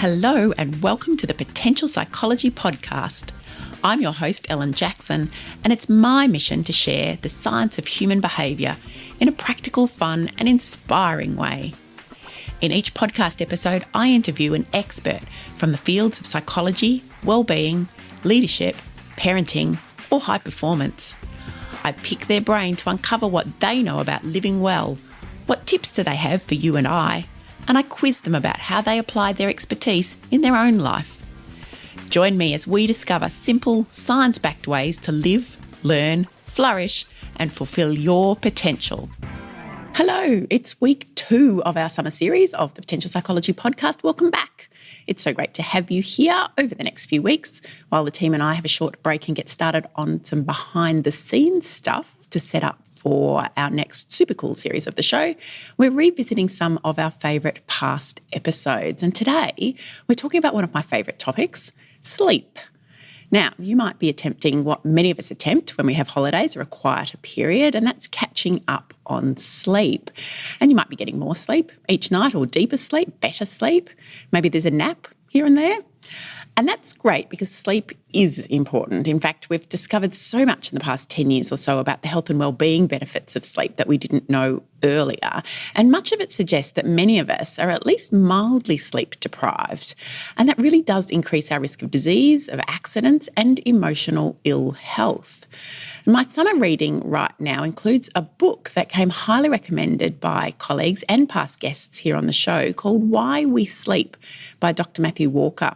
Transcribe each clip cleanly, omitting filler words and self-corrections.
Hello and welcome to the Potential Psychology Podcast. I'm your host, Ellen Jackson, and it's my mission to share the science of human behaviour in a practical, fun and inspiring way. In each podcast episode, I interview an expert from the fields of psychology, wellbeing, leadership, parenting or high performance. I pick their brain to uncover what they know about living well, what tips do they have for you and I quiz them about how they apply their expertise in their own life. Join me as we discover simple, science-backed ways to live, learn, flourish, and fulfill your potential. Hello, it's week 2 of our summer series of the Potential Psychology Podcast. Welcome back. It's so great to have you here over the next few weeks while the team and I have a short break and get started on some behind-the-scenes stuff to set up for our next super cool series of the show. We're revisiting some of our favourite past episodes. And today we're talking about one of my favourite topics, sleep. Now, you might be attempting what many of us attempt when we have holidays or a quieter period, and that's catching up on sleep. And you might be getting more sleep each night or deeper sleep, better sleep. Maybe there's a nap here and there. And that's great because sleep is important. In fact, we've discovered so much in the past 10 years or so about the health and well-being benefits of sleep that we didn't know earlier. And much of it suggests that many of us are at least mildly sleep deprived. And that really does increase our risk of disease, of accidents, and emotional ill health. My summer reading right now includes a book that came highly recommended by colleagues and past guests here on the show called Why We Sleep by Dr. Matthew Walker.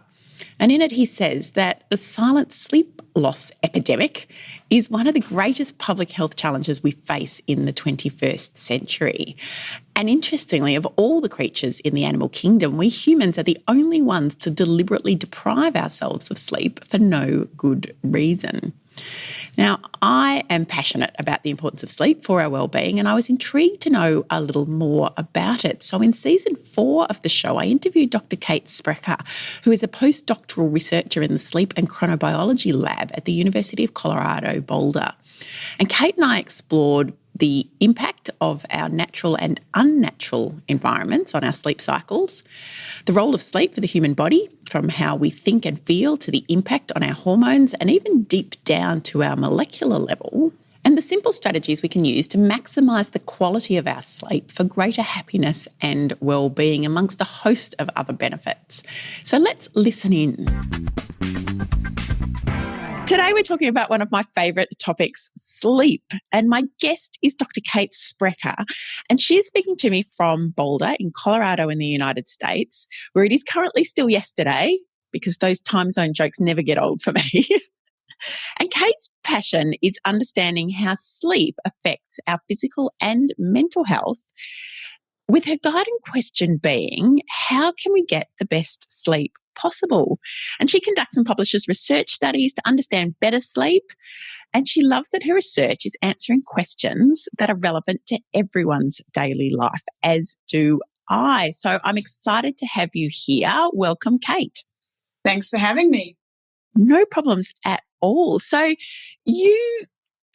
And in it, he says that the silent sleep loss epidemic is one of the greatest public health challenges we face in the 21st century. And interestingly, of all the creatures in the animal kingdom, we humans are the only ones to deliberately deprive ourselves of sleep for no good reason. Now, I am passionate about the importance of sleep for our well-being, and I was intrigued to know a little more about it. So in season 4 of the show, I interviewed Dr Kate Sprecher, who is a post-doctoral researcher in the Sleep and Chronobiology Lab at the University of Colorado, Boulder. And Kate and I explored the impact of our natural and unnatural environments on our sleep cycles, the role of sleep for the human body, from how we think and feel to the impact on our hormones, and even deep down to our molecular level, and the simple strategies we can use to maximise the quality of our sleep for greater happiness and well-being, amongst a host of other benefits. So let's listen in. Today we're talking about one of my favourite topics, sleep. And my guest is Dr. Kate Sprecher. And she is speaking to me from Boulder in Colorado in the United States, where it is currently still yesterday, because those time zone jokes never get old for me. And Kate's passion is understanding how sleep affects our physical and mental health, with her guiding question being, how can we get the best sleep possible? And she conducts and publishes research studies to understand better sleep. And she loves that her research is answering questions that are relevant to everyone's daily life, as do I. So I'm excited to have you here. Welcome, Kate. Thanks for having me. No problems at all. So you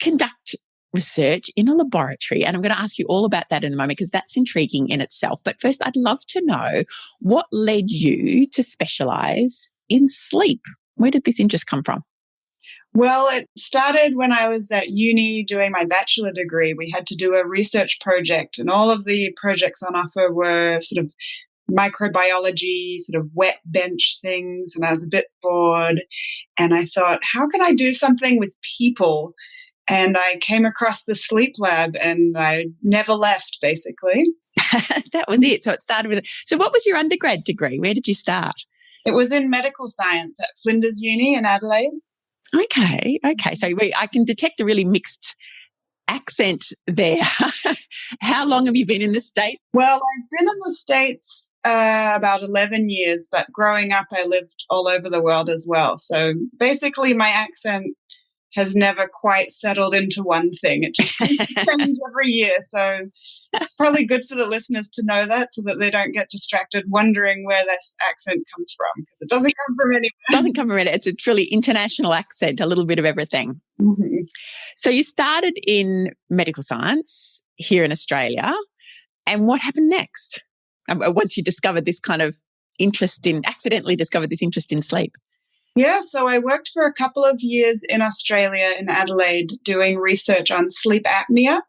conduct research in a laboratory, and I'm going to ask you all about that in a moment because that's intriguing in itself. But first, I'd love to know what led you to specialise in sleep. Where did this interest come from? Well, it started when I was at uni doing my bachelor degree. We had to do a research project, and all of the projects on offer were sort of microbiology, sort of wet bench things, and I was a bit bored. And I thought, how can I do something with people? And I came across the sleep lab and I never left, basically. That was it. So it started with... So what was your undergrad degree? Where did you start? It was in medical science at Flinders Uni in Adelaide. Okay. So I can detect a really mixed accent there. How long have you been in the States? Well, I've been in the States about 11 years, but growing up I lived all over the world as well. So basically my accent has never quite settled into one thing. It just seems to change every year. So probably good for the listeners to know that so that they don't get distracted wondering where this accent comes from, because it doesn't come from anywhere. It doesn't come from anywhere. It's a truly international accent, a little bit of everything. Mm-hmm. So you started in medical science here in Australia. And what happened next? Once you discovered this kind of accidentally discovered this interest in sleep? Yeah, so I worked for a couple of years in Australia, in Adelaide, doing research on sleep apnea.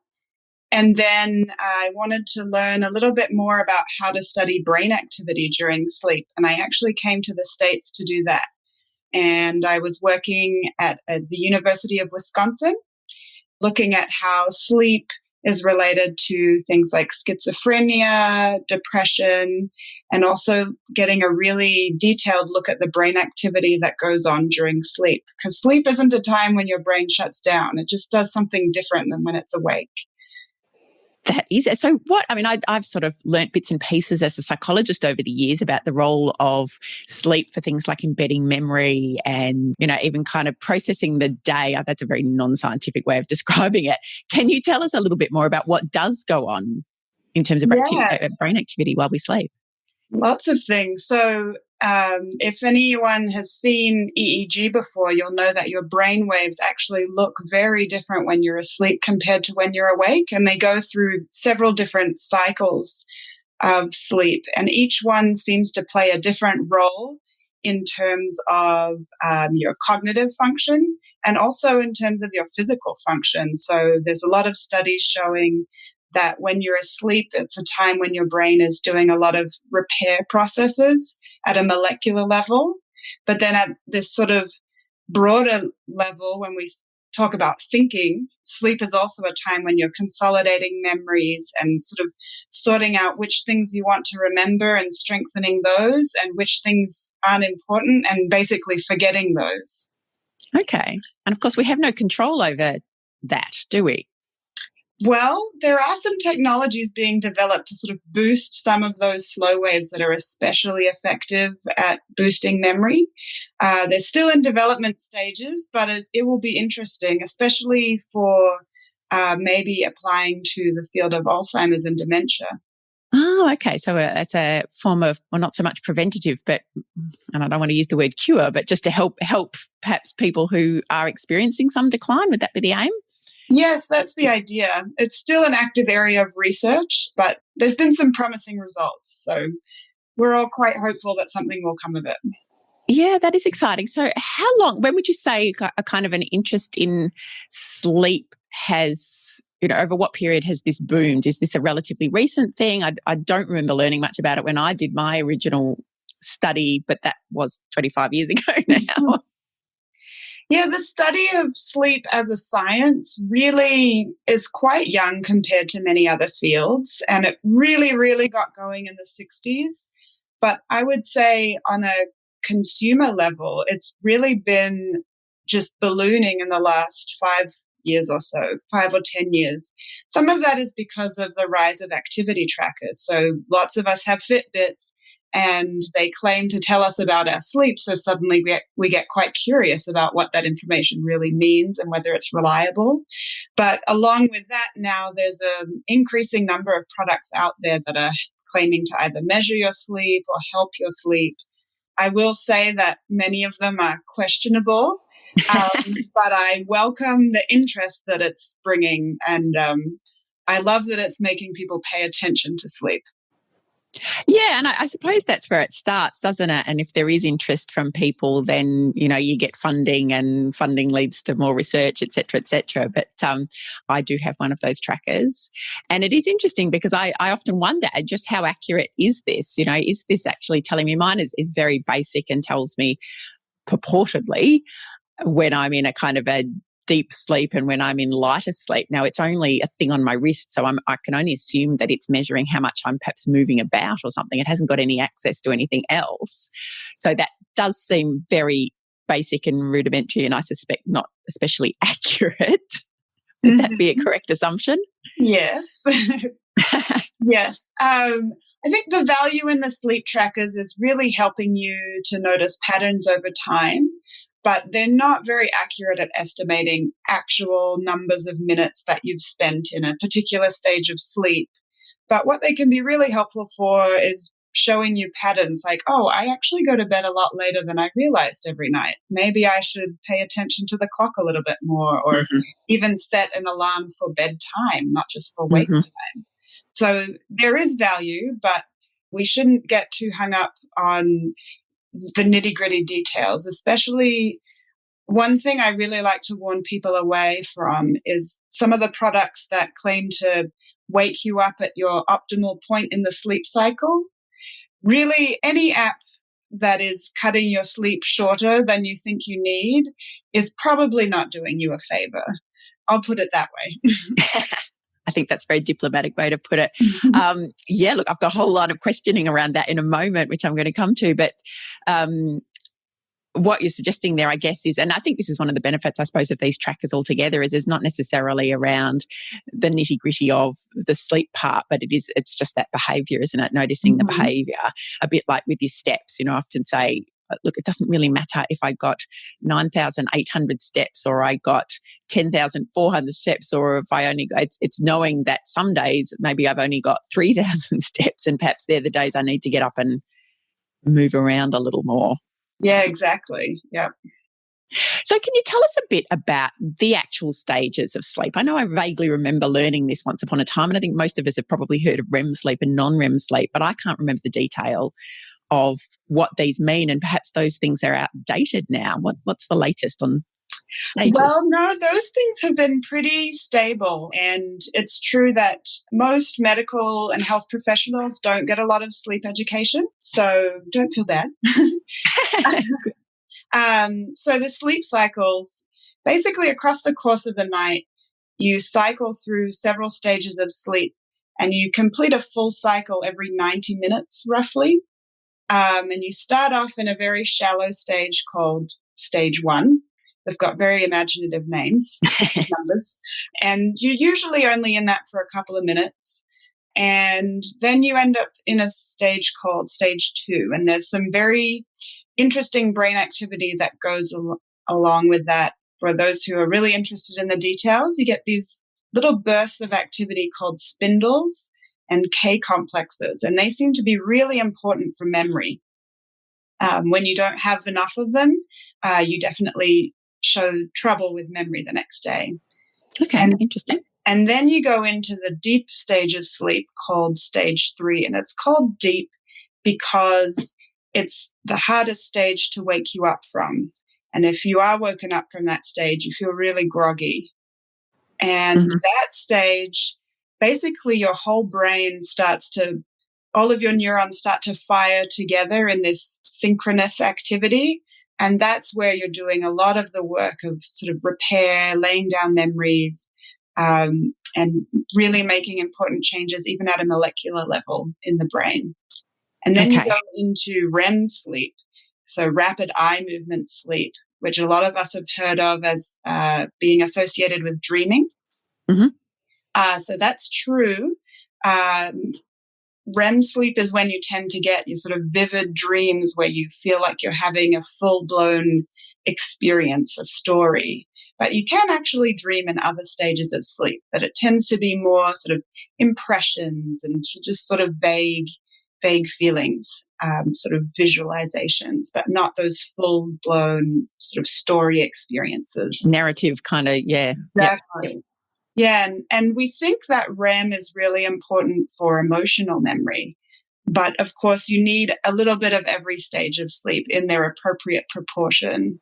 And then I wanted to learn a little bit more about how to study brain activity during sleep. And I actually came to the States to do that. And I was working at the University of Wisconsin, looking at how sleep is related to things like schizophrenia, depression, and also getting a really detailed look at the brain activity that goes on during sleep. Because sleep isn't a time when your brain shuts down, it just does something different than when it's awake. That is. So what, I mean, I've sort of learnt bits and pieces as a psychologist over the years about the role of sleep for things like embedding memory and, even kind of processing the day. That's a very non-scientific way of describing it. Can you tell us a little bit more about what does go on in terms of brain activity while we sleep? Lots of things. So if anyone has seen EEG before, you'll know that your brain waves actually look very different when you're asleep compared to when you're awake. And they go through several different cycles of sleep. And each one seems to play a different role in terms of your cognitive function and also in terms of your physical function. So there's a lot of studies showing that when you're asleep, it's a time when your brain is doing a lot of repair processes at a molecular level. But then at this sort of broader level, when we talk about thinking, sleep is also a time when you're consolidating memories and sort of sorting out which things you want to remember and strengthening those and which things aren't important and basically forgetting those. Okay. And of course, we have no control over that, do we? Well, there are some technologies being developed to sort of boost some of those slow waves that are especially effective at boosting memory. They're still in development stages, but it will be interesting, especially for maybe applying to the field of Alzheimer's and dementia. Oh, okay. So it's a form of, well, not so much preventative, but, and I don't want to use the word cure, but just to help perhaps people who are experiencing some decline. Would that be the aim? Yes, that's the idea. It's still an active area of research, but there's been some promising results. So we're all quite hopeful that something will come of it. Yeah, that is exciting. So when would you say a kind of an interest in sleep has, over what period has this boomed? Is this a relatively recent thing? I don't remember learning much about it when I did my original study, but that was 25 years ago now. Yeah, the study of sleep as a science really is quite young compared to many other fields. And it really, really got going in the 60s. But I would say on a consumer level, it's really been just ballooning in the last 5 years or so, 5 or 10 years. Some of that is because of the rise of activity trackers. So lots of us have Fitbits, and they claim to tell us about our sleep. So suddenly we get quite curious about what that information really means and whether it's reliable. But along with that, now there's an increasing number of products out there that are claiming to either measure your sleep or help your sleep. I will say that many of them are questionable, but I welcome the interest that it's bringing. And I love that it's making people pay attention to sleep. Yeah, and I suppose that's where it starts, doesn't it? And if there is interest from people, then, you get funding, and funding leads to more research, et cetera, et cetera. But I do have one of those trackers. And it is interesting because I often wonder just how accurate is this? Is this actually telling me? Mine is very basic and tells me purportedly when I'm in a kind of a deep sleep and when I'm in lighter sleep. Now, it's only a thing on my wrist, so I can only assume that it's measuring how much I'm perhaps moving about or something. It hasn't got any access to anything else. So that does seem very basic and rudimentary, and I suspect not especially accurate. Would that be a correct assumption? Yes. Yes. I think the value in the sleep trackers is really helping you to notice patterns over time, but they're not very accurate at estimating actual numbers of minutes that you've spent in a particular stage of sleep. But what they can be really helpful for is showing you patterns like, oh, I actually go to bed a lot later than I realized every night. Maybe I should pay attention to the clock a little bit more, or even set an alarm for bedtime, not just for wake time. So there is value, but we shouldn't get too hung up on the nitty-gritty details, especially one thing I really like to warn people away from is some of the products that claim to wake you up at your optimal point in the sleep cycle. Really, any app that is cutting your sleep shorter than you think you need is probably not doing you a favor. I'll put it that way. I think that's a very diplomatic way to put it. Yeah, look, I've got a whole lot of questioning around that in a moment, which I'm going to come to. But what you're suggesting there, I guess, is, and I think this is one of the benefits, I suppose, of these trackers altogether, is not necessarily around the nitty gritty of the sleep part, but it's just that behaviour, isn't it? Noticing the behaviour, a bit like with your steps. I often say, look, it doesn't really matter if I got 9,800 steps or I got 10,400 steps, or if I only got, it's knowing that some days maybe I've only got 3,000 steps, and perhaps they're the days I need to get up and move around a little more. Yeah, exactly. Yeah. So can you tell us a bit about the actual stages of sleep? I know I vaguely remember learning this once upon a time, and I think most of us have probably heard of REM sleep and non-REM sleep, but I can't remember the detail of what these mean, and perhaps those things are outdated now. What's the latest on stages? Well, no, those things have been pretty stable, and it's true that most medical and health professionals don't get a lot of sleep education, so don't feel bad. So the sleep cycles, basically across the course of the night, you cycle through several stages of sleep, and you complete a full cycle every 90 minutes, roughly. And you start off in a very shallow stage called stage 1. They've got very imaginative names, numbers. And you're usually only in that for a couple of minutes. And then you end up in a stage called stage 2. And there's some very interesting brain activity that goes along with that. For those who are really interested in the details, you get these little bursts of activity called spindles and K complexes. And they seem to be really important for memory. When you don't have enough of them, you definitely show trouble with memory the next day. Okay, interesting. And then you go into the deep stage of sleep called stage 3. And it's called deep because it's the hardest stage to wake you up from. And if you are woken up from that stage, you feel really groggy. And that stage, basically your whole brain all of your neurons start to fire together in this synchronous activity. And that's where you're doing a lot of the work of sort of repair, laying down memories, and really making important changes even at a molecular level in the brain. And then you go into REM sleep, so rapid eye movement sleep, which a lot of us have heard of as being associated with dreaming. So that's true. REM sleep is when you tend to get your sort of vivid dreams where you feel like you're having a full-blown experience, a story. But you can actually dream in other stages of sleep, but it tends to be more sort of impressions and just sort of vague feelings, sort of visualizations, but not those full-blown sort of story experiences. Narrative kind of, yeah. Exactly. Yep. Yeah, and we think that REM is really important for emotional memory. But of course, you need a little bit of every stage of sleep in their appropriate proportion.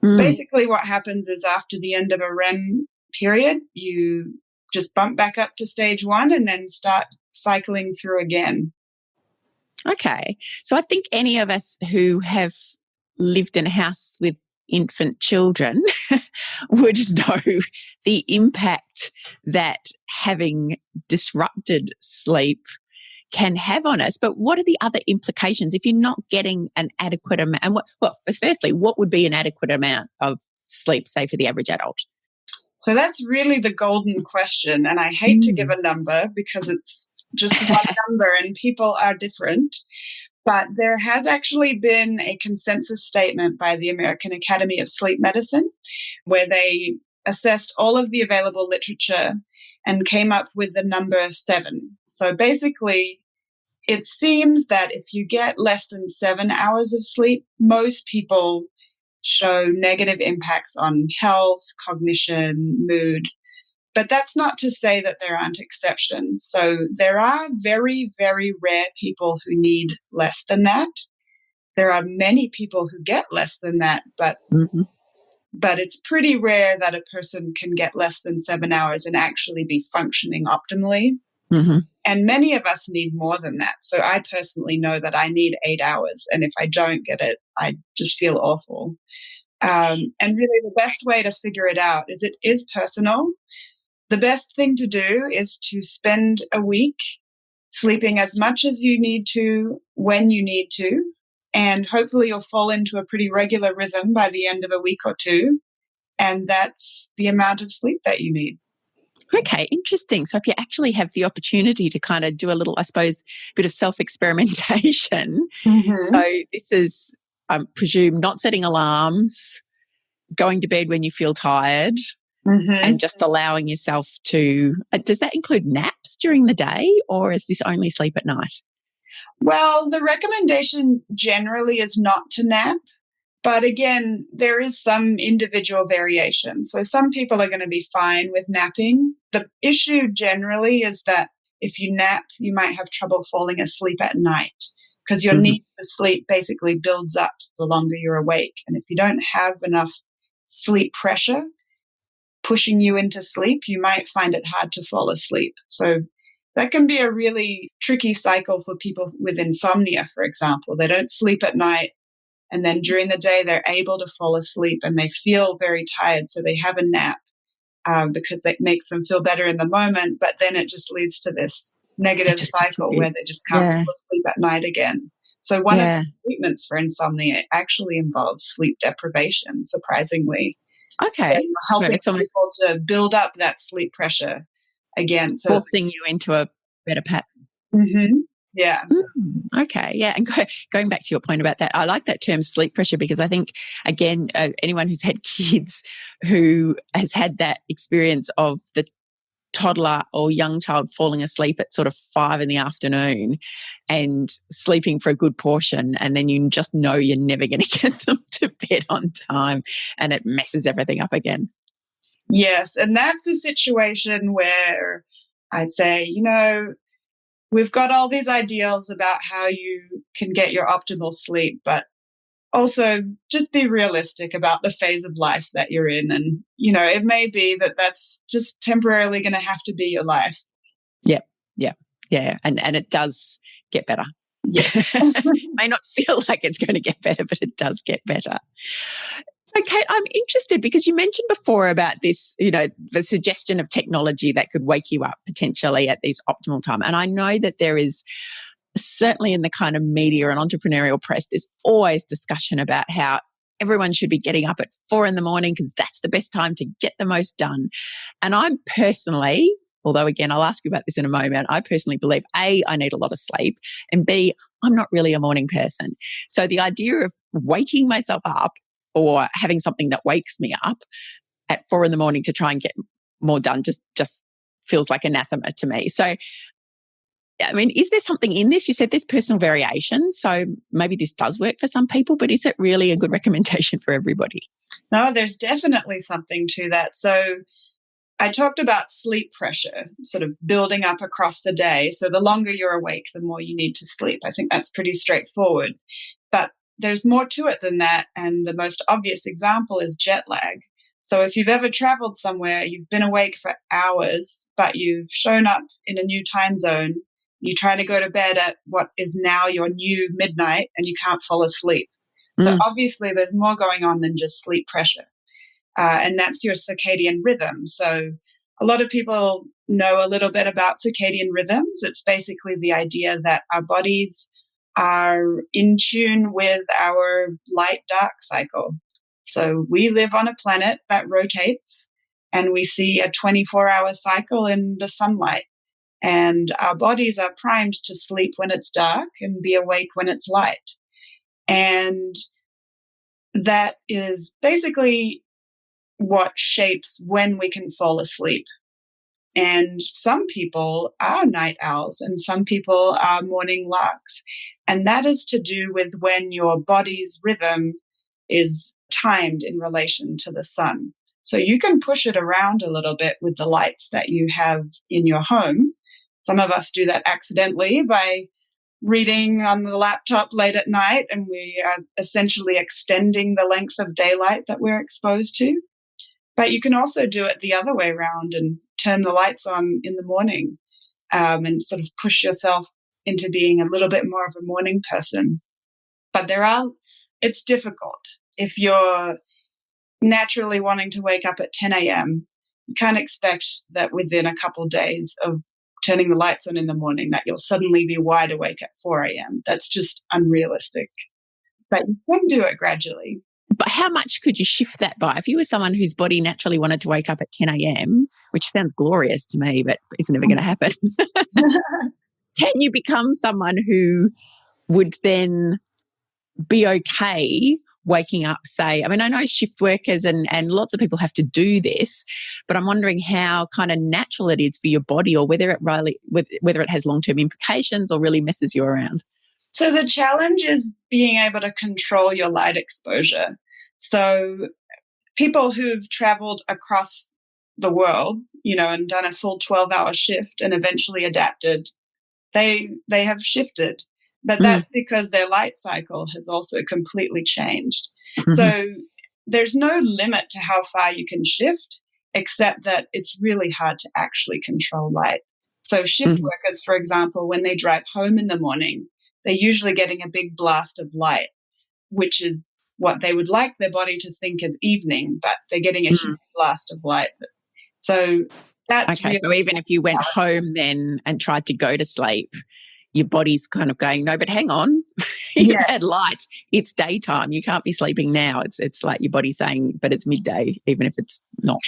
Basically, what happens is after the end of a REM period, you just bump back up to stage 1 and then start cycling through again. Okay. So I think any of us who have lived in a house with infant children would know the impact that having disrupted sleep can have on us. But what are the other implications if you're not getting an adequate amount? And firstly, what would be an adequate amount of sleep, say, for the average adult? So that's really the golden question. And I hate to give a number because it's just one number and people are different. But there has actually been a consensus statement by the American Academy of Sleep Medicine where they assessed all of the available literature and came up with the number 7. So basically, it seems that if you get less than 7 hours of sleep, most people show negative impacts on health, cognition, mood. But that's not to say that there aren't exceptions. So there are very, very rare people who need less than that. There are many people who get less than that, but it's pretty rare that a person can get less than 7 hours and actually be functioning optimally. And many of us need more than that. So I personally know that I need 8 hours. And if I don't get it, I just feel awful. And really the best way to figure it out is it is personal. The best thing to do is to spend a week sleeping as much as you need to when you need to. And hopefully you'll fall into a pretty regular rhythm by the end of a week or two. And that's the amount of sleep that you need. Okay, interesting. So if you actually have the opportunity to kind of do a little, I suppose, bit of self-experimentation. So this is, I presume, not setting alarms, going to bed when you feel tired, and just allowing yourself to, does that include naps during the day, or is this only sleep at night? Well, the recommendation generally is not to nap. But again, there is some individual variation. So some people are going to be fine with napping. The issue generally is that if you nap, you might have trouble falling asleep at night because your need for sleep basically builds up the longer you're awake. And if you don't have enough sleep pressure pushing you into sleep, you might find it hard to fall asleep. So that can be a really tricky cycle for people with insomnia, for example. They don't sleep at night. And then during the day, they're able to fall asleep and they feel very tired. So they have a nap because that makes them feel better in the moment. But then it just leads to this negative cycle where they just can't fall asleep at night again. So one of the treatments for insomnia actually involves sleep deprivation, surprisingly. Okay. Helping people to build up that sleep pressure again. So forcing you into a better pattern. Yeah. Okay. Yeah. And going back to your point about that, I like that term sleep pressure because I think, again, anyone who's had kids who has had that experience of the toddler or young child falling asleep at sort of 5 PM and sleeping for a good portion, and then you just know you're never going to get them to bed on time and it messes everything up again. Yes. And that's a situation where I say, we've got all these ideals about how you can get your optimal sleep, but also just be realistic about the phase of life that you're in. And, it may be that that's just temporarily going to have to be your life. Yeah. And it does get better. Yes. May not feel like it's going to get better, but it does get better. Okay, I'm interested because you mentioned before about this, the suggestion of technology that could wake you up potentially at this optimal time. And I know that there is certainly in the kind of media and entrepreneurial press, there's always discussion about how everyone should be getting up at 4 AM because that's the best time to get the most done. And I'm personally, although again, I'll ask you about this in a moment, I personally believe A, I need a lot of sleep, and B, I'm not really a morning person. So the idea of waking myself up or having something that wakes me up at 4 AM to try and get more done just feels like anathema to me. So, I mean, is there something in this? You said there's personal variation, so maybe this does work for some people, but is it really a good recommendation for everybody? No, there's definitely something to that. So I talked about sleep pressure sort of building up across the day. So the longer you're awake, the more you need to sleep. I think that's pretty straightforward. But there's more to it than that. And the most obvious example is jet lag. So if you've ever traveled somewhere, you've been awake for hours, but you've shown up in a new time zone, you try to go to bed at what is now your new midnight and you can't fall asleep. So obviously there's more going on than just sleep pressure. And that's your circadian rhythm. So a lot of people know a little bit about circadian rhythms. It's basically the idea that our bodies are in tune with our light-dark cycle. So we live on a planet that rotates and we see a 24-hour cycle in the sunlight. And our bodies are primed to sleep when it's dark and be awake when it's light. And that is basically what shapes when we can fall asleep. And some people are night owls and some people are morning larks. And that is to do with when your body's rhythm is timed in relation to the sun. So you can push it around a little bit with the lights that you have in your home. Some of us do that accidentally by reading on the laptop late at night, and we are essentially extending the length of daylight that we're exposed to. But you can also do it the other way around and turn the lights on in the morning, and sort of push yourself into being a little bit more of a morning person. But it's difficult. If you're naturally wanting to wake up at 10 a.m., you can't expect that within a couple of days of turning the lights on in the morning that you'll suddenly be wide awake at 4 a.m. That's just unrealistic. But you can do it gradually. But how much could you shift that by? If you were someone whose body naturally wanted to wake up at 10 a.m., which sounds glorious to me, but isn't ever going to happen, can you become someone who would then be okay waking up, say, I mean, I know shift workers and lots of people have to do this, but I'm wondering how kind of natural it is for your body, or whether it has long-term implications or really messes you around. So the challenge is being able to control your light exposure. So people who've traveled across the world, and done a full 12-hour shift and eventually adapted, they have shifted. But that's because their light cycle has also completely changed. Mm-hmm. So there's no limit to how far you can shift, except that it's really hard to actually control light. So shift workers, for example, when they drive home in the morning, they're usually getting a big blast of light, which is what they would like their body to think is evening, but they're getting a huge blast of light. So that's okay. So even if you went home then and tried to go to sleep, your body's kind of going, no, but hang on, you've had light. It's daytime. You can't be sleeping now. It's like your body's saying, but it's midday, even if it's not.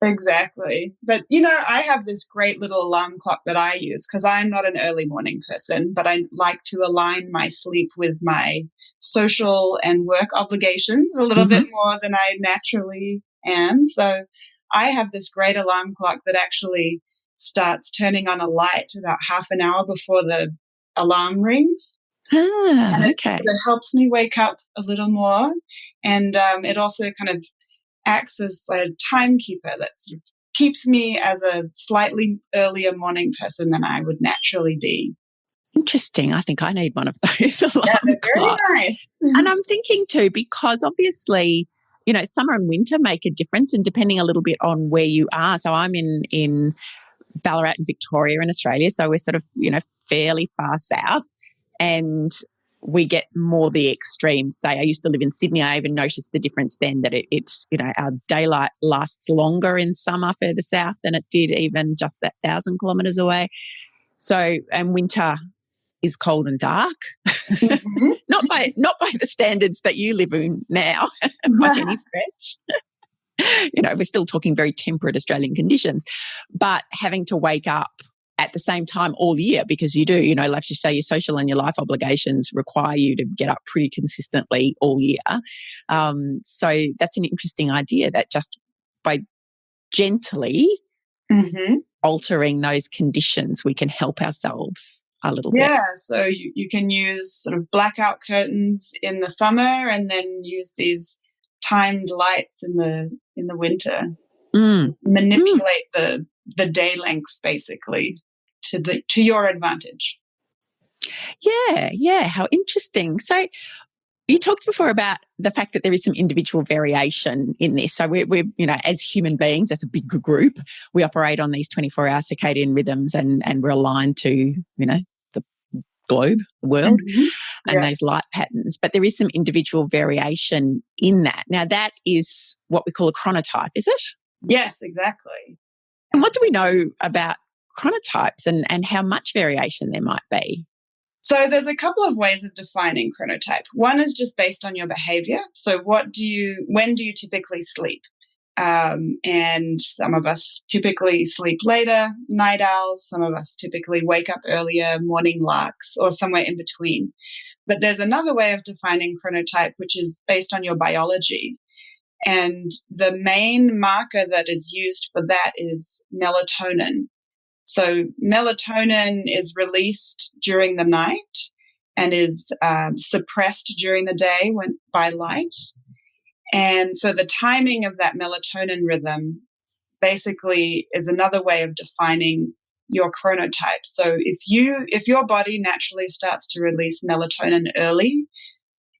Exactly. But, I have this great little alarm clock that I use because I'm not an early morning person, but I like to align my sleep with my social and work obligations a little bit more than I naturally am. So I have this great alarm clock that actually starts turning on a light about half an hour before the alarm rings. And it helps me wake up a little more. And it also kind of acts as a timekeeper that sort of keeps me as a slightly earlier morning person than I would naturally be. Interesting. I think I need one of those alarm they're very clocks. Nice. And I'm thinking too, because obviously, summer and winter make a difference, and depending a little bit on where you are. So I'm in Ballarat and Victoria in Australia, so we're sort of, fairly far south, and we get more the extremes. Say I used to live in Sydney, I even noticed the difference then that it's our daylight lasts longer in summer further south than it did even just that 1,000 kilometres away. So, and winter is cold and dark, not by the standards that you live in now by any stretch. We're still talking very temperate Australian conditions, but having to wake up at the same time all year, because you do, like you say, your social and your life obligations require you to get up pretty consistently all year. So that's an interesting idea, that just by gently altering those conditions, we can help ourselves a little bit. Yeah, so you can use sort of blackout curtains in the summer and then use these timed lights in the winter. Manipulate the day lengths basically to your advantage. Yeah, how interesting. So you talked before about the fact that there is some individual variation in this. So we're as human beings, as a big group, we operate on these 24-hour circadian rhythms, and we're aligned to the globe, the world, and those light patterns. But there is some individual variation in that. Now, that is what we call a chronotype, is it? Yes, exactly. And what do we know about chronotypes and how much variation there might be? So there's a couple of ways of defining chronotype. One is just based on your behavior. So when do you typically sleep? And some of us typically sleep later, night owls. Some of us typically wake up earlier, morning larks, or somewhere in between. But there's another way of defining chronotype, which is based on your biology. And the main marker that is used for that is melatonin. So melatonin is released during the night and is suppressed during the day by light. And so the timing of that melatonin rhythm basically is another way of defining your chronotype. So if your body naturally starts to release melatonin early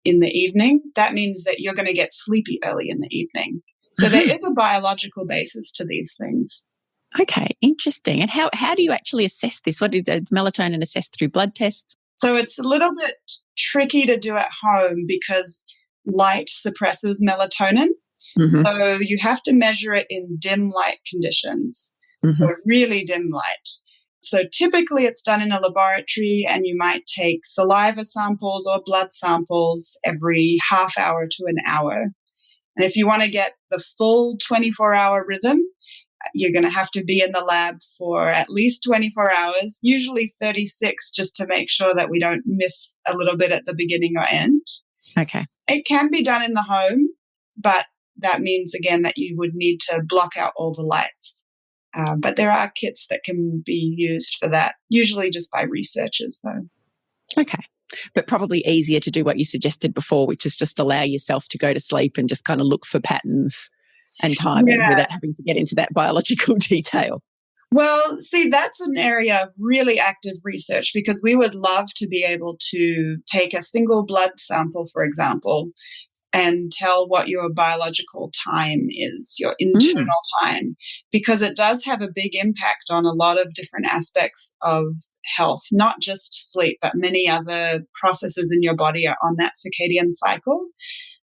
in the evening, that means that you're going to get sleepy early in the evening. So there is a biological basis to these things. Okay, interesting. And how do you actually assess this? What is melatonin assessed through blood tests? So it's a little bit tricky to do at home because light suppresses melatonin. Mm-hmm. So you have to measure it in dim light conditions. Mm-hmm. So really dim light. So typically it's done in a laboratory, and you might take saliva samples or blood samples every half hour to an hour. And if you want to get the full 24-hour rhythm, you're going to have to be in the lab for at least 24 hours, usually 36, just to make sure that we don't miss a little bit at the beginning or end. Okay. It can be done in the home, but that means, again, that you would need to block out all the lights. But there are kits that can be used for that, usually just by researchers, though. Okay. But probably easier to do what you suggested before, which is just allow yourself to go to sleep and just kind of look for patterns and timing without having to get into that biological detail. Well, see, that's an area of really active research, because we would love to be able to take a single blood sample, for example, and tell what your biological time is, your internal time, because it does have a big impact on a lot of different aspects of health, not just sleep, but many other processes in your body are on that circadian cycle.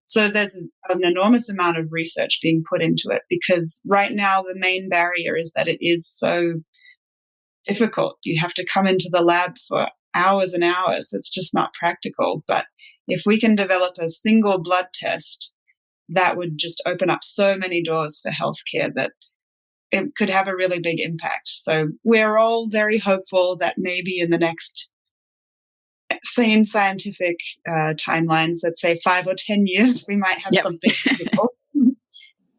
So there's an enormous amount of research being put into it, because right now the main barrier is that it is so difficult. You have to come into the lab for hours and hours. It's just not practical. But if we can develop a single blood test, that would just open up so many doors for healthcare that it could have a really big impact. So we're all very hopeful that maybe in the next sane scientific timelines, let's say 5 or 10 years, we might have something physical.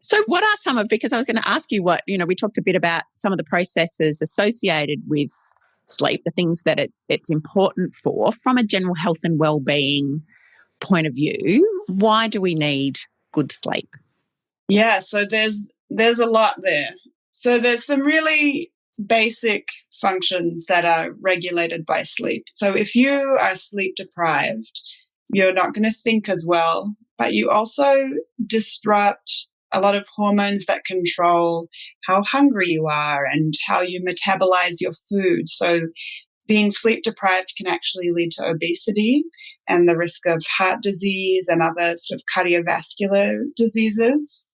So what are some of, because I was going to ask you what, we talked a bit about some of the processes associated with sleep, the things that it's important for from a general health and well-being point of view. Why do we need good sleep? Yeah, so there's a lot there. So there's some really basic functions that are regulated by sleep. So if you are sleep deprived, you're not going to think as well, but you also disrupt a lot of hormones that control how hungry you are and how you metabolize your food. So being sleep deprived can actually lead to obesity and the risk of heart disease and other sort of cardiovascular diseases.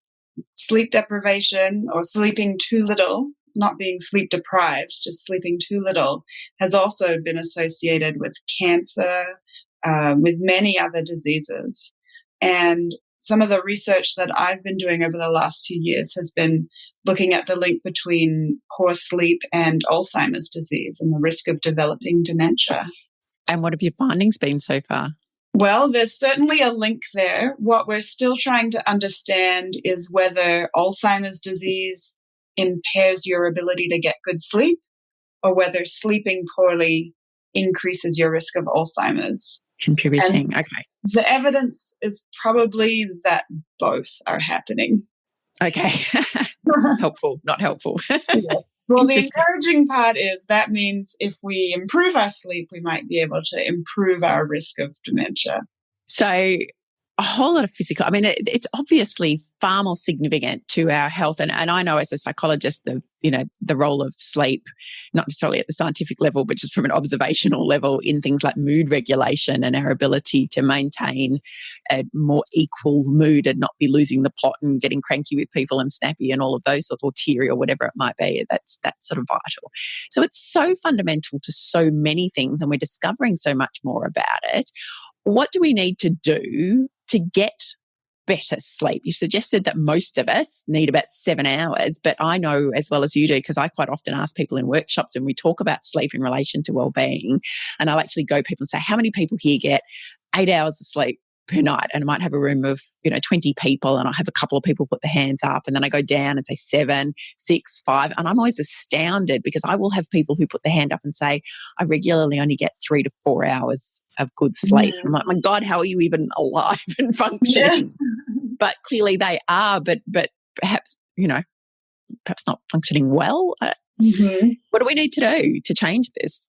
Sleep deprivation, or sleeping too little, not being sleep deprived, just sleeping too little, has also been associated with cancer, with many other diseases. And some of the research that I've been doing over the last few years has been looking at the link between poor sleep and Alzheimer's disease and the risk of developing dementia. And what have your findings been so far? Well, there's certainly a link there. What we're still trying to understand is whether Alzheimer's disease impairs your ability to get good sleep, or whether sleeping poorly increases your risk of Alzheimer's. Contributing, okay. The evidence is probably that both are happening. Okay. Helpful, not helpful. Yes. Well, the encouraging part is that means if we improve our sleep, we might be able to improve our risk of dementia. So a whole lot of physical, it's obviously far more significant to our health. And I know as a psychologist, the role of sleep, not necessarily at the scientific level, but just from an observational level in things like mood regulation and our ability to maintain a more equal mood and not be losing the plot and getting cranky with people and snappy and all of those sorts, or teary or whatever it might be. That's sort of vital. So it's so fundamental to so many things, and we're discovering so much more about it. What do we need to do to get better sleep? You suggested that most of us need about 7 hours, but I know as well as you do, because I quite often ask people in workshops and we talk about sleep in relation to well-being, and I'll actually go people and say, how many people here get 8 hours of sleep per night? And I might have a room of 20 people, and I'll have a couple of people put their hands up, and then I go down and say 7, 6, 5, and I'm always astounded because I will have people who put their hand up and say, I regularly only get 3 to 4 hours of good sleep. I'm like, my God, how are you even alive and functioning? Yes. but clearly they are, but perhaps, perhaps not functioning well. Mm-hmm. What do we need to do to change this?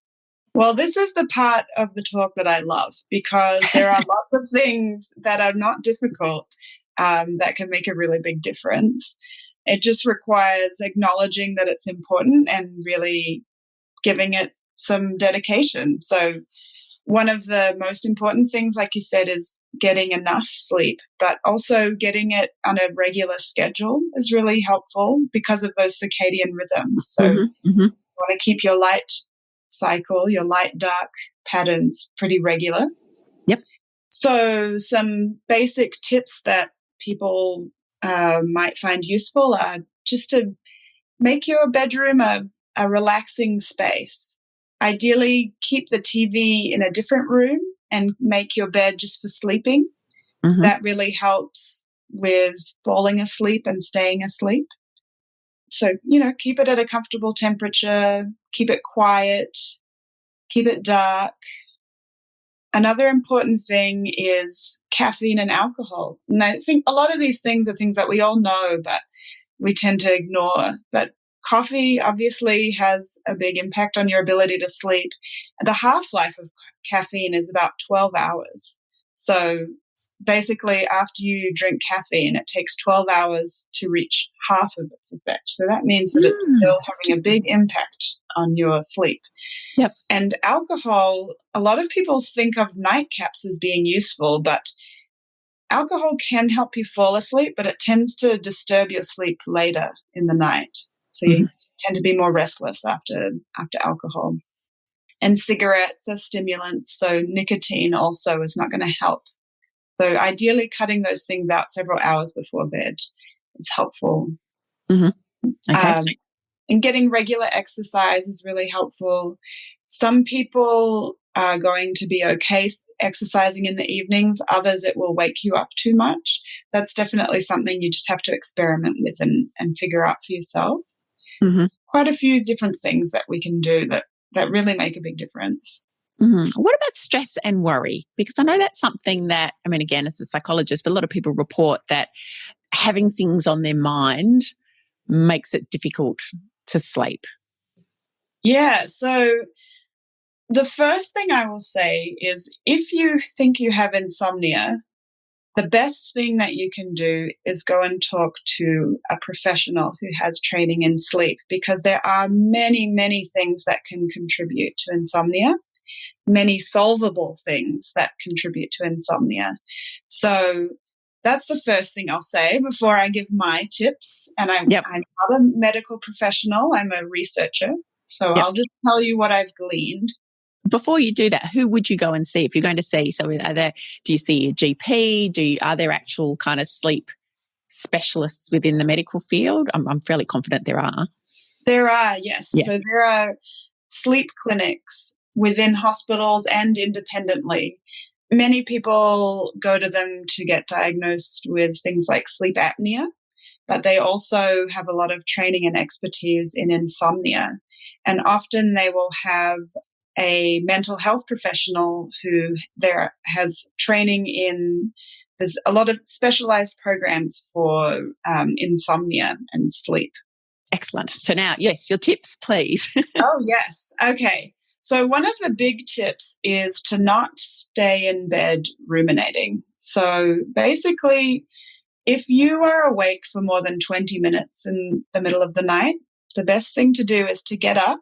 Well, this is the part of the talk that I love, because there are lots of things that are not difficult that can make a really big difference. It just requires acknowledging that it's important and really giving it some dedication. So one of the most important things, like you said, is getting enough sleep, but also getting it on a regular schedule is really helpful because of those circadian rhythms. So you want to keep your light cycle, your light-dark patterns pretty regular. Yep. So some basic tips that people might find useful are just to make your bedroom a relaxing space. Ideally, keep the TV in a different room and make your bed just for sleeping. Mm-hmm. That really helps with falling asleep and staying asleep. So, keep it at a comfortable temperature, keep it quiet, keep it dark. Another important thing is caffeine and alcohol. And I think a lot of these things are things that we all know, but we tend to ignore. But coffee obviously has a big impact on your ability to sleep. The half-life of caffeine is about 12 hours. So basically, after you drink caffeine, it takes 12 hours to reach half of its effect. So that means that it's still having a big impact on your sleep. Yep. And alcohol, a lot of people think of nightcaps as being useful, but alcohol can help you fall asleep, but it tends to disturb your sleep later in the night. So you tend to be more restless after alcohol. And cigarettes are stimulants, so nicotine also is not going to help. So ideally cutting those things out several hours before bed is helpful. Mm-hmm. Okay. And getting regular exercise is really helpful. Some people are going to be okay exercising in the evenings. Others, it will wake you up too much. That's definitely something you just have to experiment with and figure out for yourself. Mm-hmm. Quite a few different things that we can do that really make a big difference. Mm-hmm. What about stress and worry? Because I know that's something that, again, as a psychologist, but a lot of people report that having things on their mind makes it difficult to sleep. Yeah. So the first thing I will say is, if you think you have insomnia, the best thing that you can do is go and talk to a professional who has training in sleep, because there are many, many things that can contribute to insomnia, many solvable things that contribute to insomnia. So that's the first thing I'll say before I give my tips. And I'm not a medical professional, I'm a researcher. So I'll just tell you what I've gleaned. Before you do that, who would you go and see if you're going to see? So do you see a GP? Are there actual kind of sleep specialists within the medical field? I'm fairly confident there are. There are, yes. Yeah. So there are sleep clinics within hospitals and independently. Many people go to them to get diagnosed with things like sleep apnea, but they also have a lot of training and expertise in insomnia. And often they will have a mental health professional who there has training in, there's a lot of specialized programs for insomnia and sleep. Excellent. So now, yes, your tips, please. Oh, yes. Okay. So one of the big tips is to not stay in bed ruminating. So basically, if you are awake for more than 20 minutes in the middle of the night, the best thing to do is to get up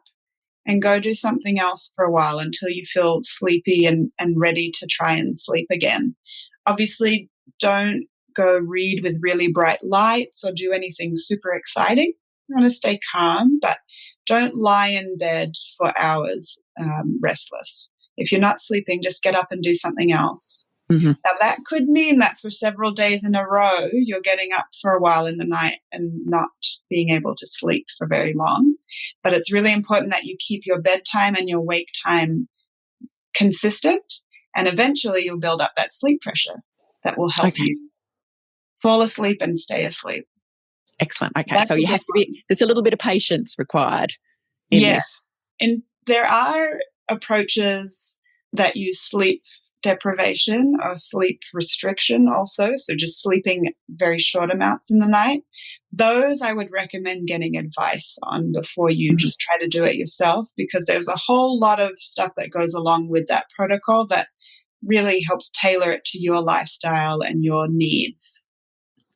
and go do something else for a while until you feel sleepy and ready to try and sleep again. Obviously, don't go read with really bright lights or do anything super exciting. You want to stay calm, but don't lie in bed for hours restless. If you're not sleeping, just get up and do something else. Mm-hmm. Now, that could mean that for several days in a row, you're getting up for a while in the night and not being able to sleep for very long. But it's really important that you keep your bedtime and your wake time consistent, and eventually you'll build up that sleep pressure that will help you fall asleep and stay asleep. Excellent. Okay. That's so you have to be, there's a little bit of patience required in this. And there are approaches that use sleep deprivation or sleep restriction also, so just sleeping very short amounts in the night, those I would recommend getting advice on before you Mhm. just try to do it yourself, because there's a whole lot of stuff that goes along with that protocol that really helps tailor it to your lifestyle and your needs.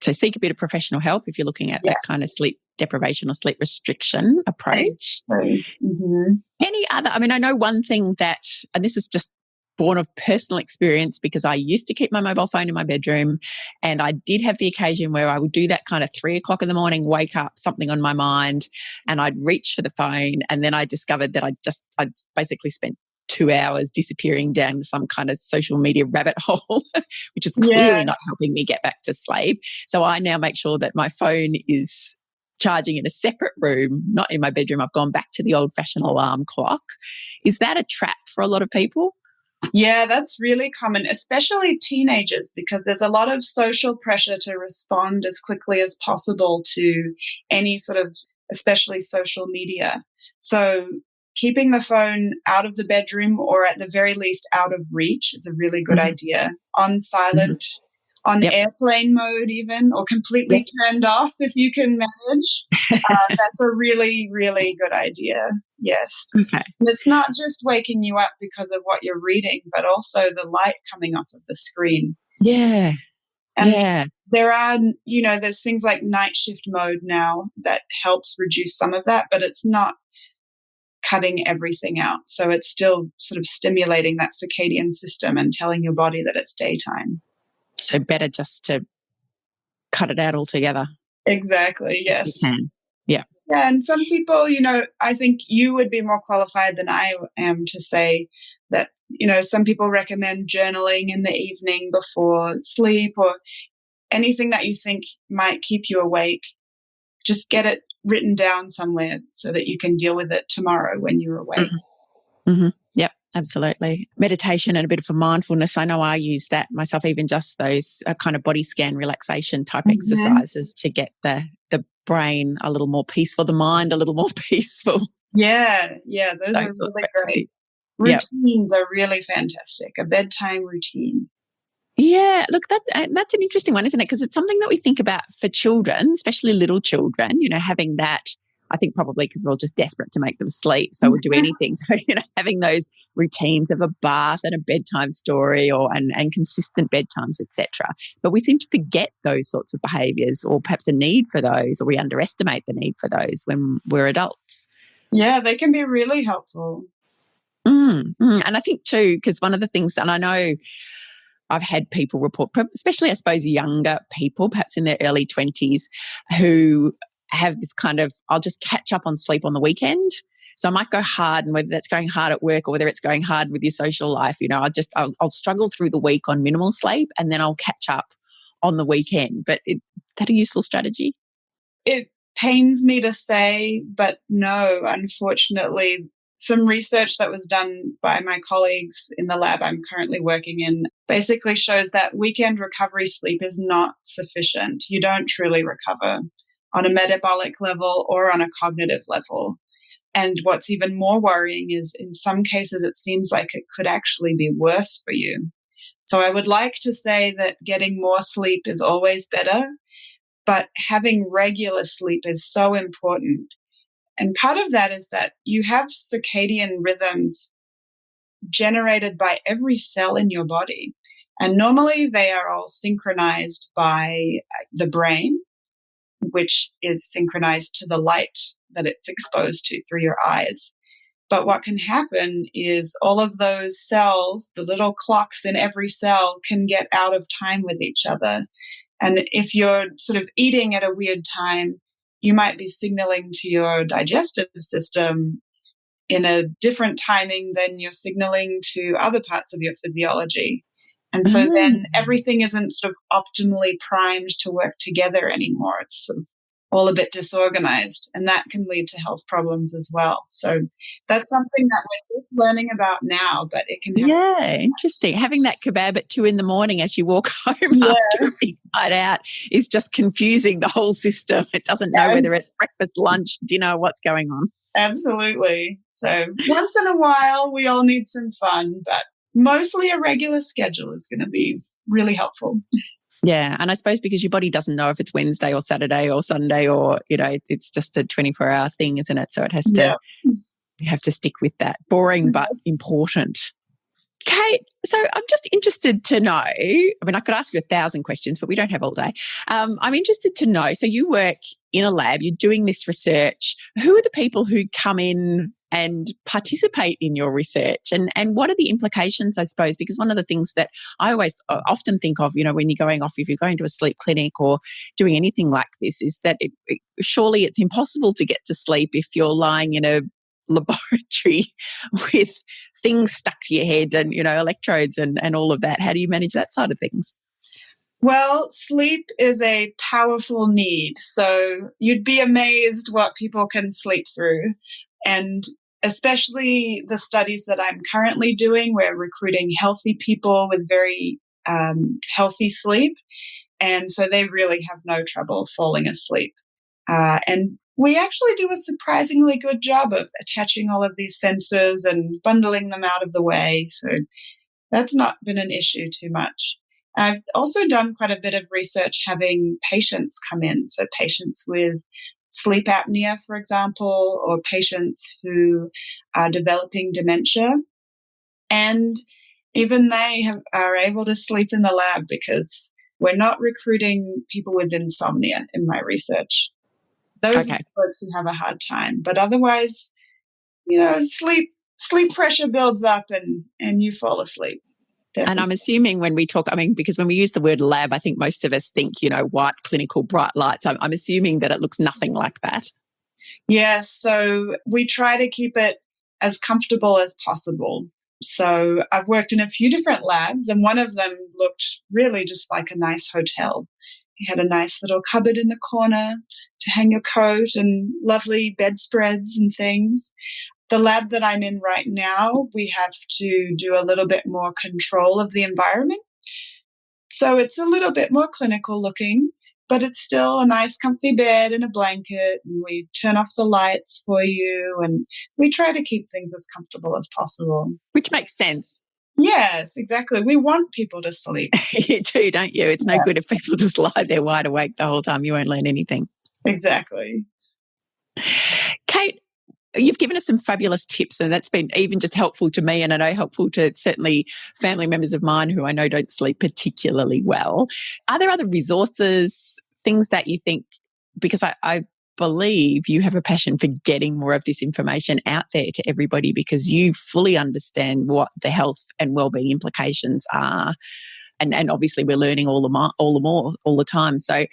So seek a bit of professional help if you're looking at that Yes, kind of sleep deprivation or sleep restriction approach. exactly. Mm-hmm. Any other, I mean, I know one thing that, and this is just born of personal experience because I used to keep my mobile phone in my bedroom, and I did have the occasion where I would do that kind of 3 o'clock in the morning, wake up, something on my mind, and I'd reach for the phone. And then I discovered that I'd basically spent 2 hours disappearing down some kind of social media rabbit hole, which is Yeah, clearly not helping me get back to sleep. So I now make sure that my phone is charging in a separate room, not in my bedroom. I've gone back to the old fashioned alarm clock. Is that a trap for a lot of people? yeah, that's really common, especially teenagers, because there's a lot of social pressure to respond as quickly as possible to any sort of, especially social media. So keeping the phone out of the bedroom, or at the very least out of reach, is a really good Mhm, idea. On mhm. silent, on Yep. airplane mode even, or completely Yes. turned off if you can manage. That's a really, really good idea. Yes. Okay. And it's not just waking you up because of what you're reading, but also the light coming off of the screen. Yeah. And Yeah. there are, there's things like night shift mode now that helps reduce some of that, but it's not cutting everything out. So it's still sort of stimulating that circadian system and telling your body that it's daytime. So better just to cut it out altogether Exactly. if you Yes. can. Yeah. Yeah, and some people, I think you would be more qualified than I am to say that, some people recommend journaling in the evening before sleep, or anything that you think might keep you awake. Just get it written down somewhere so that you can deal with it tomorrow when you're awake. Mhm, mhm. Yep, absolutely. Meditation and a bit of a mindfulness. I know I use that myself, even just those kind of body scan relaxation type Mhm. exercises to get the brain a little more peaceful, the mind a little more peaceful. Yeah, yeah, those are Those sorts of really great. activities. Yeah. Routines are really fantastic. A bedtime routine. Yeah, look, that's an interesting one, isn't it? Because it's something that we think about for children, especially little children, having that. I think probably because we're all just desperate to make them sleep. So we'll do anything. So, having those routines of a bath and a bedtime story and consistent bedtimes, etc. But we seem to forget those sorts of behaviors, or perhaps a need for those, or we underestimate the need for those when we're adults. Yeah, they can be really helpful. And I think too, because one of the things that, and I know I've had people report, especially I suppose younger people, perhaps in their early 20s, who have this kind of, I'll just catch up on sleep on the weekend. So I might go hard, and whether that's going hard at work or whether it's going hard with your social life, I'll struggle through the week on minimal sleep, and then I'll catch up on the weekend. But is that a useful strategy? It pains me to say, but no, unfortunately. Some research that was done by my colleagues in the lab I'm currently working in basically shows that weekend recovery sleep is not sufficient. You don't truly recover on a metabolic level or on a cognitive level. And what's even more worrying is, in some cases, it seems like it could actually be worse for you. So I would like to say that getting more sleep is always better, but having regular sleep is so important. And part of that is that you have circadian rhythms generated by every cell in your body. And normally they are all synchronized by the brain, which is synchronized to the light that it's exposed to through your eyes. But what can happen is all of those cells, the little clocks in every cell, can get out of time with each other. And if you're sort of eating at a weird time, you might be signaling to your digestive system in a different timing than you're signaling to other parts of your physiology. And so then Mm. everything isn't sort of optimally primed to work together anymore. It's sort of all a bit disorganized, and that can lead to health problems as well. So that's something that we're just learning about now, but it can have. Yeah, interesting. Having that kebab at 2 a.m. as you walk home Yeah, after a big night out is just confusing the whole system. It doesn't know yeah, whether it's breakfast, lunch, dinner, what's going on. absolutely. So once in a while, we all need some fun, but mostly a regular schedule is going to be really helpful. Yeah. And I suppose because your body doesn't know if it's Wednesday or Saturday or Sunday or, it's just a 24-hour thing, isn't it? So it has to, you have to stick with that. Boring, but important. Kate, so I'm just interested to know, I mean, I could ask you 1,000 questions, but we don't have all day. I'm interested to know, so you work in a lab, you're doing this research. Who are the people who come in and participate in your research? And what are the implications, I suppose? Because one of the things that I always often think of, when you're going off, if you're going to a sleep clinic or doing anything like this, is that surely it's impossible to get to sleep if you're lying in a laboratory with things stuck to your head and, electrodes and all of that. How do you manage that side of things? Well, sleep is a powerful need. So you'd be amazed what people can sleep through. And especially the studies that I'm currently doing, we're recruiting healthy people with very healthy sleep. And so they really have no trouble falling asleep. And we actually do a surprisingly good job of attaching all of these sensors and bundling them out of the way. So that's not been an issue too much. I've also done quite a bit of research having patients come in. So patients with sleep apnea, for example, or patients who are developing dementia. And even they are able to sleep in the lab because we're not recruiting people with insomnia in my research. Those are the folks who have a hard time. But otherwise, sleep pressure builds up and you fall asleep. Definitely. And I'm assuming when we talk, because when we use the word lab, I think most of us think, white, clinical, bright lights. I'm assuming that it looks nothing like that. Yes. So we try to keep it as comfortable as possible. So I've worked in a few different labs, and one of them looked really just like a nice hotel. You had a nice little cupboard in the corner to hang your coat and lovely bedspreads and things. The lab that I'm in right now, we have to do a little bit more control of the environment. So it's a little bit more clinical looking, but it's still a nice comfy bed and a blanket, and we turn off the lights for you, and we try to keep things as comfortable as possible. Which makes sense. Yes, exactly. We want people to sleep. You do, don't you? It's no good if people just lie there wide awake the whole time. You won't learn anything. Exactly. Kate, you've given us some fabulous tips, and that's been even just helpful to me, and I know helpful to certainly family members of mine who I know don't sleep particularly well. Are there other resources, things that you think, because I believe you have a passion for getting more of this information out there to everybody because you fully understand what the health and wellbeing implications are. And obviously we're learning all the more all the time. So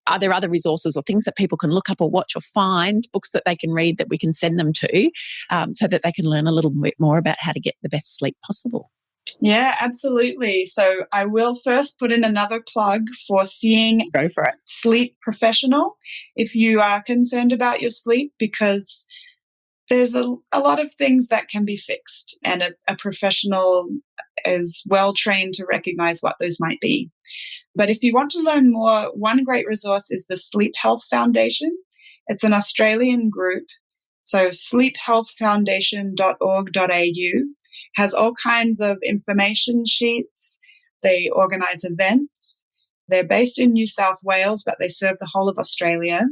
are there other resources or things that people can look up or watch or find, books that they can read that we can send them to so that they can learn a little bit more about how to get the best sleep possible? Yeah, absolutely. So I will first put in another plug for seeing Go for it. Sleep professional if you are concerned about your sleep, because there's a lot of things that can be fixed, and a professional is well trained to recognize what those might be. But if you want to learn more, one great resource is the Sleep Health Foundation. It's an Australian group. So sleephealthfoundation.org.au has all kinds of information sheets. They organize events. They're based in New South Wales, but they serve the whole of Australia.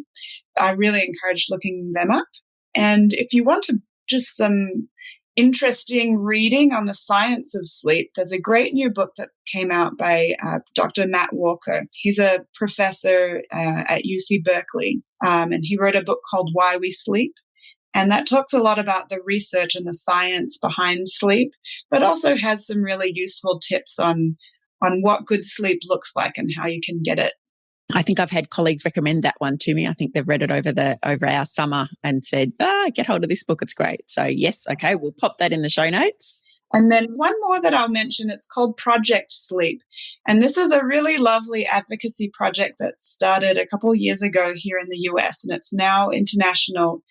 I really encourage looking them up. And if you want to just some interesting reading on the science of sleep, there's a great new book that came out by Dr. Matt Walker. He's a professor at UC Berkeley, and he wrote a book called Why We Sleep. And that talks a lot about the research and the science behind sleep, but also has some really useful tips on what good sleep looks like and how you can get it. I think I've had colleagues recommend that one to me. I think they've read it over our summer and said, get hold of this book. It's great. So yes, okay, we'll pop that in the show notes. And then one more that I'll mention, it's called Project Sleep. And this is a really lovely advocacy project that started a couple of years ago here in the US, and it's now international.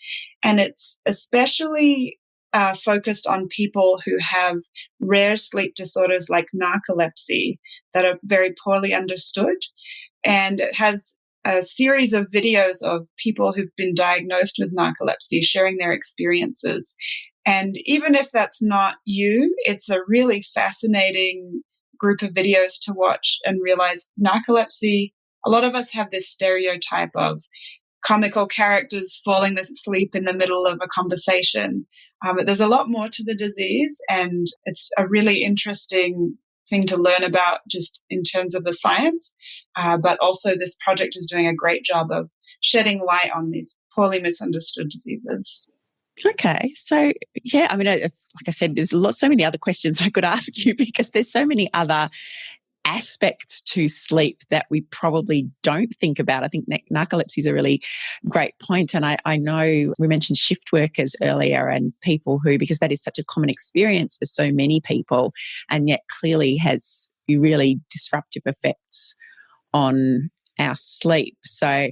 And it's especially focused on people who have rare sleep disorders like narcolepsy that are very poorly understood. And it has a series of videos of people who've been diagnosed with narcolepsy sharing their experiences. And even if that's not you, it's a really fascinating group of videos to watch and realize narcolepsy. A lot of us have this stereotype of comical characters falling asleep in the middle of a conversation. But there's a lot more to the disease, and it's a really interesting thing to learn about just in terms of the science. But also this project is doing a great job of shedding light on these poorly misunderstood diseases. Okay. So, yeah, I mean, like I said, there's so many other questions I could ask you because there's so many other aspects to sleep that we probably don't think about. I think narcolepsy is a really great point. And I know we mentioned shift workers earlier and people who, because that is such a common experience for so many people, and yet clearly has really disruptive effects on our sleep. So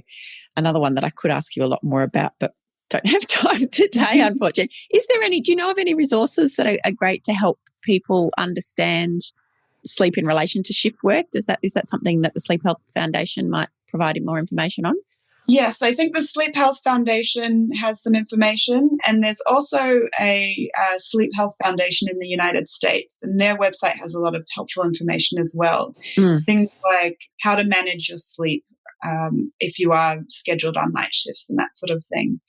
another one that I could ask you a lot more about, but don't have time today, unfortunately. Do you know of any resources that are great to help people understand sleep in relation to shift work? Is that something that the Sleep Health Foundation might provide more information on? Yes, I think the Sleep Health Foundation has some information, and there's also a Sleep Health Foundation in the United States, and their website has a lot of helpful information as well. Things like how to manage your sleep if you are scheduled on night shifts and that sort of thing.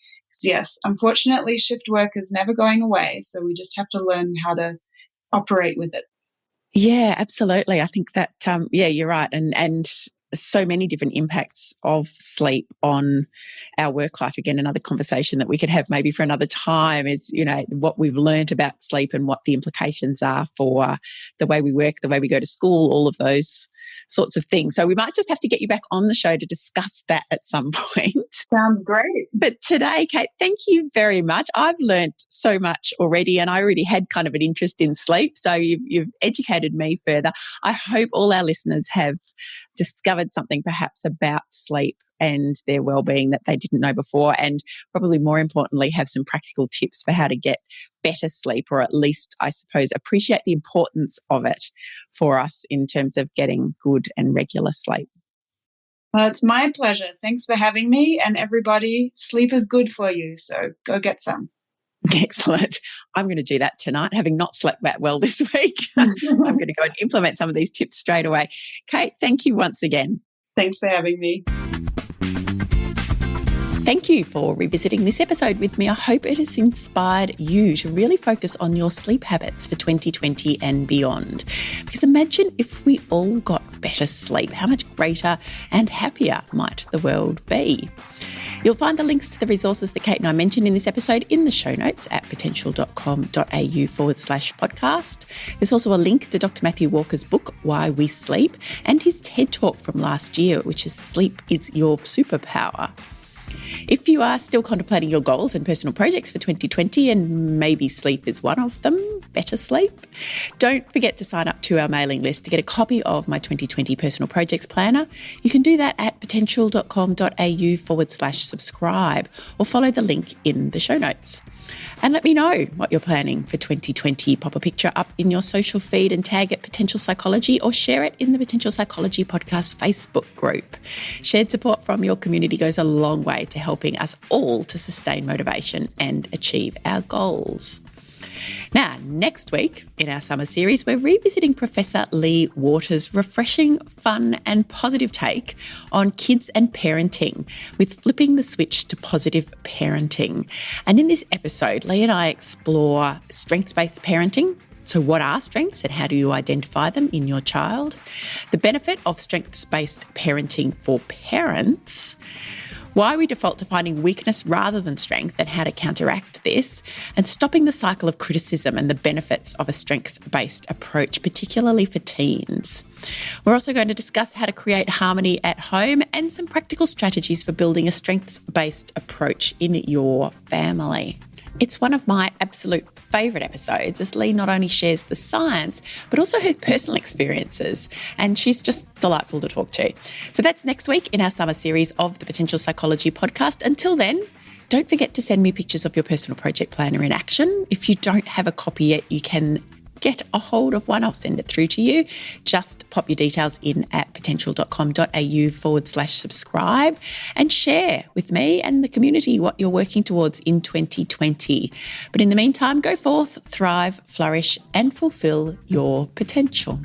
Yes, unfortunately, shift work is never going away, so we just have to learn how to operate with it. Yeah, absolutely. I think that, you're right. And so many different impacts of sleep on our work life. Again, another conversation that we could have maybe for another time is, what we've learned about sleep and what the implications are for the way we work, the way we go to school, all of those sorts of things. So we might just have to get you back on the show to discuss that at some point. Sounds great. But today, Kate, thank you very much. I've learned so much already, and I already had kind of an interest in sleep. So you've educated me further. I hope all our listeners have discovered something perhaps about sleep and their well-being that they didn't know before, and probably more importantly, have some practical tips for how to get better sleep, or at least, I suppose, appreciate the importance of it for us in terms of getting good and regular sleep. Well, it's my pleasure. Thanks for having me. And everybody, sleep is good for you, so go get some. Excellent. I'm going to do that tonight, having not slept that well this week. I'm going to go and implement some of these tips straight away. Kate, thank you once again. Thanks for having me. Thank you for revisiting this episode with me. I hope it has inspired you to really focus on your sleep habits for 2020 and beyond. Because imagine if we all got better sleep, how much greater and happier might the world be? You'll find the links to the resources that Kate and I mentioned in this episode in the show notes at potential.com.au/podcast. There's also a link to Dr. Matthew Walker's book, Why We Sleep, and his TED Talk from last year, which is Sleep is Your Superpower. If you are still contemplating your goals and personal projects for 2020, and maybe sleep is one of them, better sleep, don't forget to sign up to our mailing list to get a copy of my 2020 personal projects planner. You can do that at potential.com.au/subscribe, or follow the link in the show notes. And let me know what you're planning for 2020. Pop a picture up in your social feed and tag it Potential Psychology, or share it in the Potential Psychology Podcast Facebook group. Shared support from your community goes a long way to helping us all to sustain motivation and achieve our goals. Now, next week in our summer series, we're revisiting Professor Lee Waters' refreshing, fun and positive take on kids and parenting, with flipping the switch to positive parenting. And in this episode, Lee and I explore strengths-based parenting. So what are strengths and how do you identify them in your child? The benefit of strengths-based parenting for parents, why we default to finding weakness rather than strength and how to counteract this, and stopping the cycle of criticism and the benefits of a strength-based approach, particularly for teens. We're also going to discuss how to create harmony at home and some practical strategies for building a strengths-based approach in your family. It's one of my absolute favourite episodes, as Lee not only shares the science, but also her personal experiences. And she's just delightful to talk to. So that's next week in our summer series of the Potential Psychology Podcast. Until then, don't forget to send me pictures of your personal project planner in action. If you don't have a copy yet, you can get a hold of one, I'll send it through to you. Just pop your details in at potential.com.au/subscribe and share with me and the community what you're working towards in 2020. But in the meantime, go forth, thrive, flourish, and fulfill your potential.